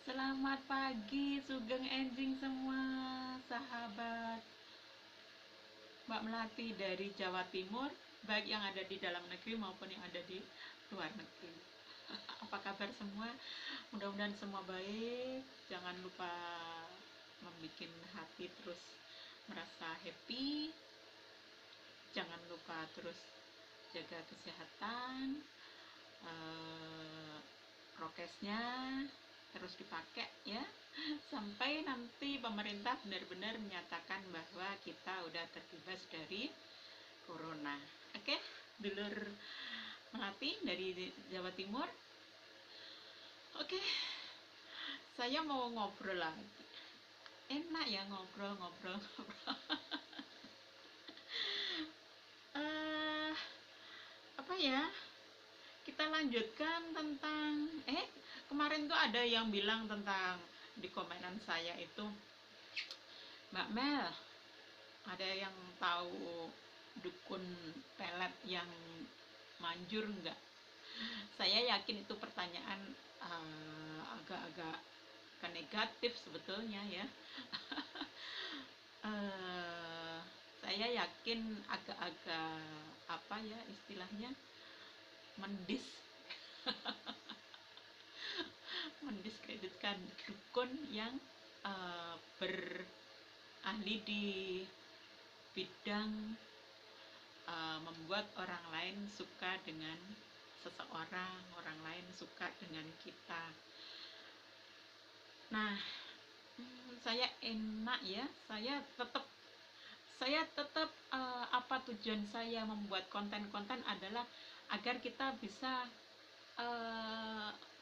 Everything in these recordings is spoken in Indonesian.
Selamat pagi, Sugeng Enjing semua sahabat Mbak Melati dari Jawa Timur, baik yang ada di dalam negeri maupun yang ada di luar negeri. Apa kabar semua? Mudah-mudahan semua baik. Jangan lupa membuat hati terus merasa happy. Jangan lupa terus jaga kesehatan, prokesnya terus dipakai ya, sampai nanti pemerintah benar-benar menyatakan bahwa kita udah terbebas dari corona. Oke, dulur Melati dari Jawa Timur. Oke, saya mau ngobrol lagi. Enak ya ngobrol. Apa ya? Kita lanjutkan tentang kemarin tuh ada yang bilang tentang di komenan saya itu, Mbak Mel, ada yang tahu dukun pelet yang manjur enggak? Saya yakin itu pertanyaan agak-agak negatif sebetulnya ya. Saya yakin agak-agak apa ya istilahnya, mendiskreditkan dukun yang berahli di bidang membuat orang lain suka dengan seseorang, orang lain suka dengan kita. Nah, saya enak ya, saya tetap apa tujuan saya membuat konten-konten adalah agar kita bisa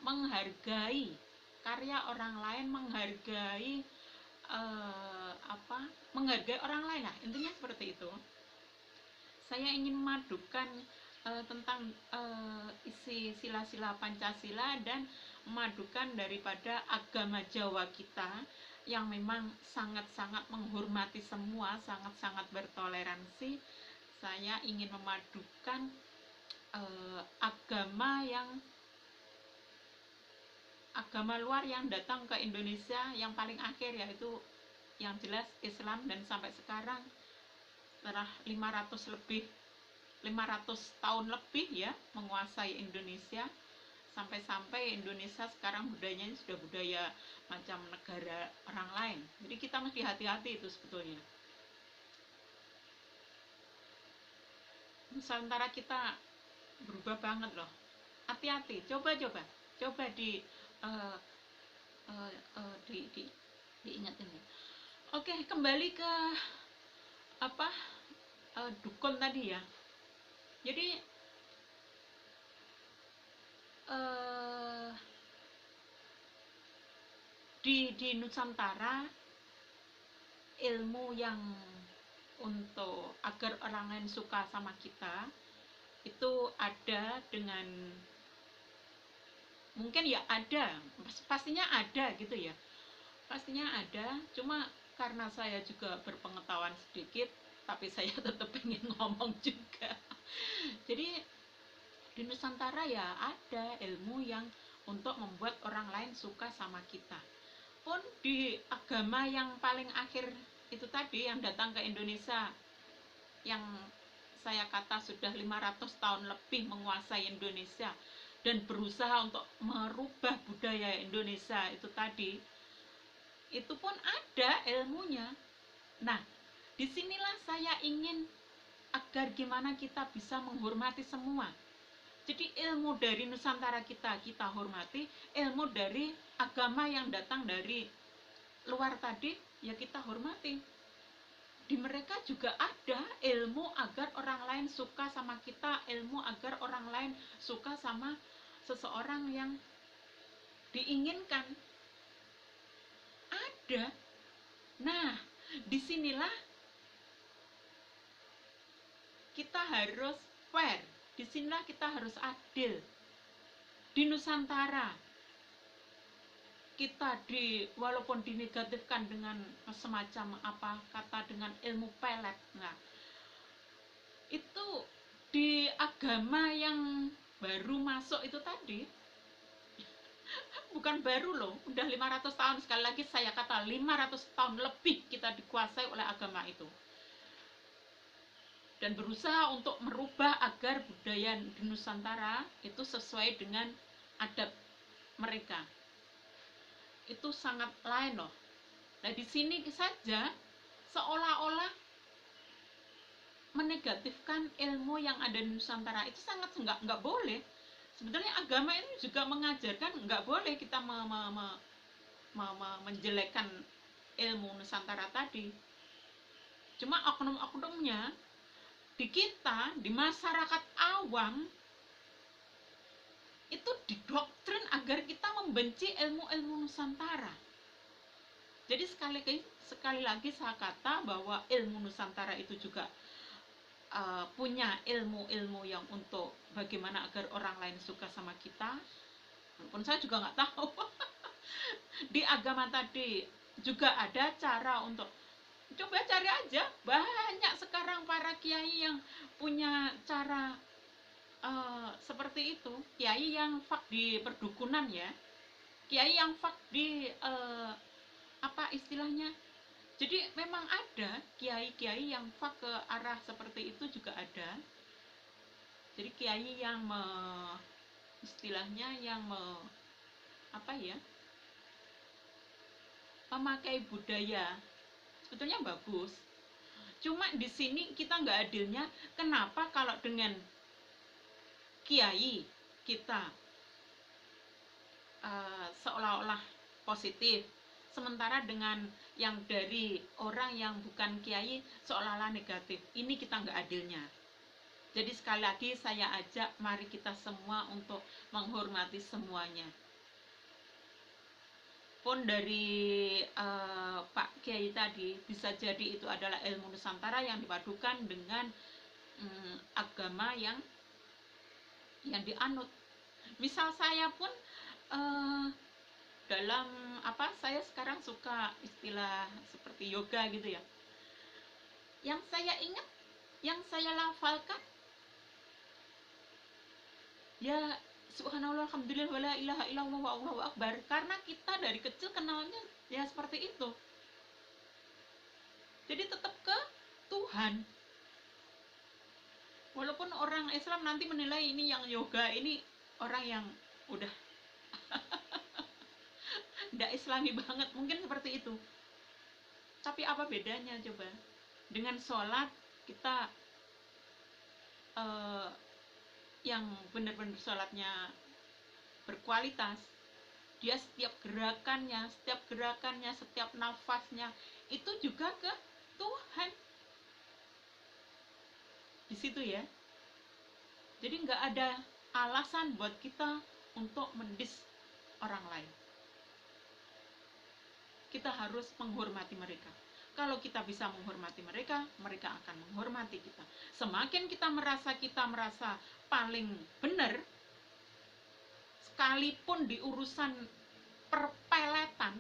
menghargai karya orang lain, menghargai orang lain lah, intinya seperti itu. Saya ingin memadukan tentang isi sila-sila Pancasila dan memadukan daripada agama Jawa kita yang memang sangat-sangat menghormati semua, sangat-sangat bertoleransi. Saya ingin memadukan agama luar yang datang ke Indonesia yang paling akhir, yaitu yang jelas Islam, dan sampai sekarang setelah 500 tahun lebih ya menguasai Indonesia, sampai-sampai Indonesia sekarang budayanya sudah budaya macam negara orang lain. Jadi kita mesti hati-hati itu sebetulnya. Nusantara kita berubah banget loh. Hati-hati, coba diingat ini. Oke, kembali ke dukun tadi ya. Jadi di Nusantara, ilmu yang untuk agar orang lain suka sama kita itu ada dengan, mungkin ya ada, pastinya ada gitu ya, pastinya ada. Cuma karena saya juga berpengetahuan sedikit, tapi saya tetap pengen ngomong juga. Jadi di Nusantara ya ada ilmu yang untuk membuat orang lain suka sama kita. Pun di agama yang paling akhir itu tadi, yang datang ke Indonesia, yang saya kata sudah 500 tahun lebih menguasai Indonesia dan berusaha untuk merubah budaya Indonesia itu tadi, itu pun ada ilmunya. Nah, disinilah saya ingin agar gimana kita bisa menghormati semua. Jadi ilmu dari Nusantara kita hormati, ilmu dari agama yang datang dari luar tadi ya kita hormati. Di mereka juga ada ilmu agar orang lain suka sama kita, ilmu agar orang lain suka sama seseorang yang diinginkan. Ada. Nah, disinilah kita harus fair. Disinilah kita harus adil. Di Nusantara kita walaupun dinegatifkan dengan semacam dengan ilmu pelet. Nah, itu di agama yang baru masuk itu tadi bukan baru loh, udah 500 tahun. Sekali lagi saya kata 500 tahun lebih kita dikuasai oleh agama itu, dan berusaha untuk merubah agar budaya di Nusantara itu sesuai dengan adat mereka. Itu sangat lain loh. Nah di sini saja seolah-olah menegatifkan ilmu yang ada di Nusantara. Itu sangat nggak boleh. Sebetulnya agama ini juga mengajarkan nggak boleh kita menjelekkan ilmu Nusantara tadi. Cuma oknum-oknumnya di kita, di masyarakat awam, itu didoktrin agar kita membenci ilmu-ilmu Nusantara. Jadi sekali lagi saya kata bahwa ilmu Nusantara itu juga punya ilmu-ilmu yang untuk bagaimana agar orang lain suka sama kita. Walaupun saya juga nggak tahu. Di agama tadi juga ada cara untuk, coba cari aja, banyak sekarang para kiai yang punya cara seperti itu. Kiai yang fak di perdukunan ya, kiai yang fak di apa istilahnya, jadi memang ada kiai-kiai yang fak ke arah seperti itu juga ada. Jadi kiai yang istilahnya yang apa ya, memakai budaya, sebetulnya bagus. Cuma di sini kita nggak adilnya, kenapa kalau dengan kiai kita seolah-olah positif, sementara dengan yang dari orang yang bukan kiai seolah-olah negatif. Ini kita nggak adilnya. Jadi sekali lagi saya ajak, mari kita semua untuk menghormati semuanya. Pun dari Pak Kiai tadi, bisa jadi itu adalah ilmu Nusantara yang dipadukan dengan agama yang dianut. Misal saya pun dalam apa, saya sekarang suka istilah seperti yoga gitu ya. Yang saya ingat, yang saya lafalkan ya subhanallah, alhamdulillah, wala ilaha illallah, wa Allahu akbar. Karena kita dari kecil kenalnya ya seperti itu. Jadi tetap ke Tuhan. Walaupun orang Islam nanti menilai ini yang yoga ini orang yang udah nggak islami banget, mungkin seperti itu. Tapi apa bedanya coba dengan sholat kita yang benar-benar sholatnya berkualitas, dia setiap gerakannya, setiap nafasnya itu juga ke Tuhan. Di situ ya. Jadi nggak ada alasan buat kita untuk mendis orang lain. Kita harus menghormati mereka. Kalau kita bisa menghormati mereka, mereka akan menghormati kita. Semakin kita merasa paling benar, sekalipun di urusan perpeletan,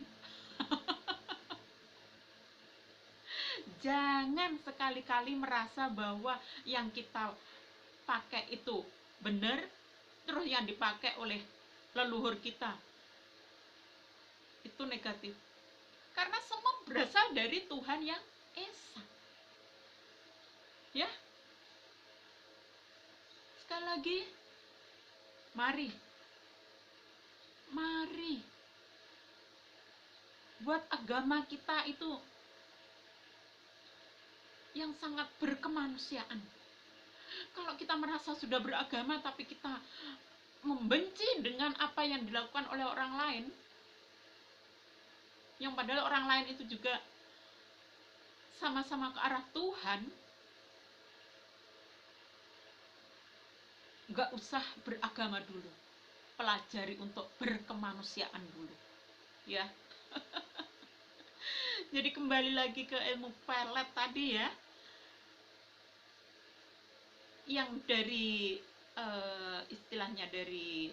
jangan sekali-kali merasa bahwa yang kita pakai itu benar, terus yang dipakai oleh leluhur kita itu negatif. Karena semua berasal dari Tuhan yang Esa. Ya. Sekali lagi, mari buat agama kita itu yang sangat berkemanusiaan. Kalau kita merasa sudah beragama tapi kita membenci dengan apa yang dilakukan oleh orang lain, yang padahal orang lain itu juga sama-sama ke arah Tuhan, gak usah beragama dulu, pelajari untuk berkemanusiaan dulu ya. Jadi kembali lagi ke ilmu pelet tadi ya, yang dari istilahnya dari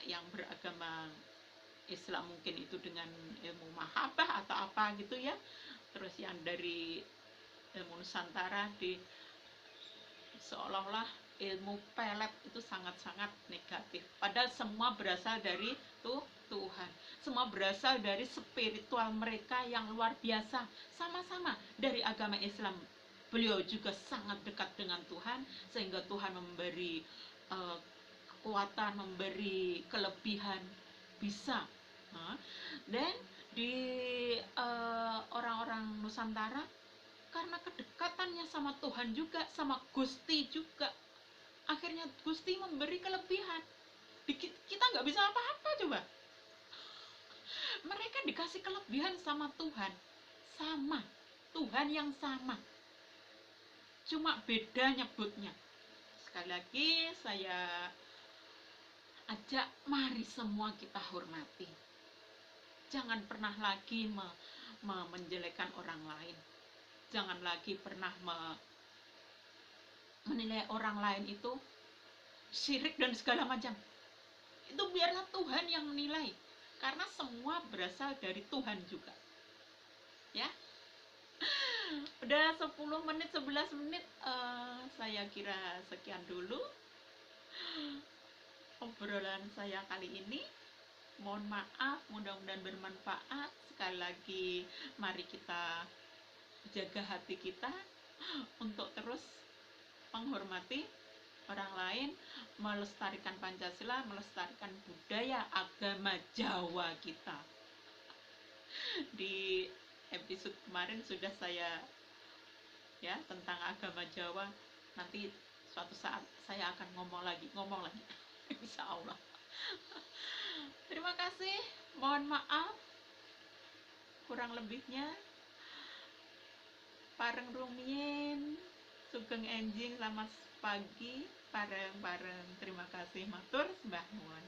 yang beragama Islam mungkin itu dengan ilmu mahabbah atau apa gitu ya, terus yang dari ilmu Nusantara di seolah-olah ilmu pelet itu sangat-sangat negatif, padahal semua berasal dari Tuhan. semua berasal dari spiritual mereka yang luar biasa. Sama-sama dari agama Islam, beliau juga sangat dekat dengan Tuhan, sehingga Tuhan memberi kekuatan, memberi kelebihan, bisa. Dan di orang-orang Nusantara, karena kedekatannya sama Tuhan juga, sama Gusti juga, akhirnya Gusti memberi kelebihan. Kita nggak bisa apa-apa coba. Mereka dikasih kelebihan sama Tuhan, sama Tuhan yang sama, cuma beda nyebutnya. Sekali lagi saya ajak, mari semua kita hormati. Jangan pernah lagi menjelekkan orang lain. Jangan lagi pernah menilai orang lain itu syirik dan segala macam. Itu biarlah Tuhan yang menilai, karena semua berasal dari Tuhan juga. Ya, udah 10 menit, 11 menit, saya kira sekian dulu obrolan saya kali ini. Mohon maaf, mudah-mudahan bermanfaat. Sekali lagi, mari kita jaga hati kita untuk terus menghormati orang lain, melestarikan Pancasila, melestarikan budaya agama Jawa kita. Di episode kemarin sudah saya tentang agama Jawa. Nanti suatu saat saya akan ngomong lagi insya Allah. Terima kasih, mohon maaf kurang lebihnya. Pareng rumien, sugeng enjing, selamat pagi, pareng-pareng. Terima kasih, matur sembah nuwun.